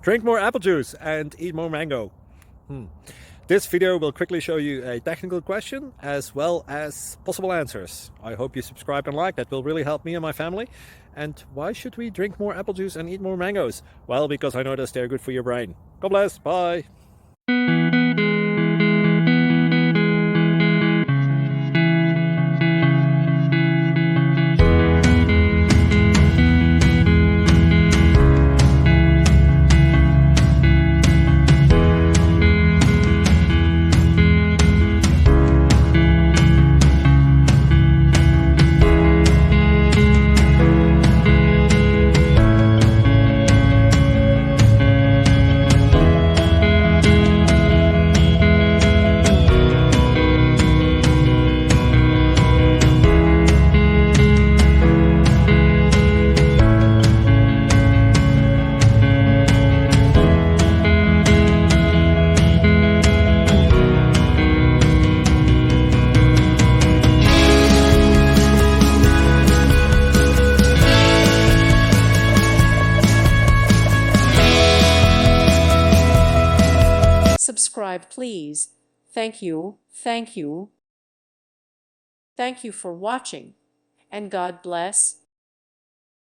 Drink more apple juice and eat more mango. This video will quickly show you a technical question as well as possible answers. I hope you subscribe and like, that will really help me and my family. And why should we drink more apple juice and eat more mangoes? Well, because I noticed they're good for your brain. God bless, bye. Subscribe, please. Thank you, thank you. Thank you for watching, and God bless.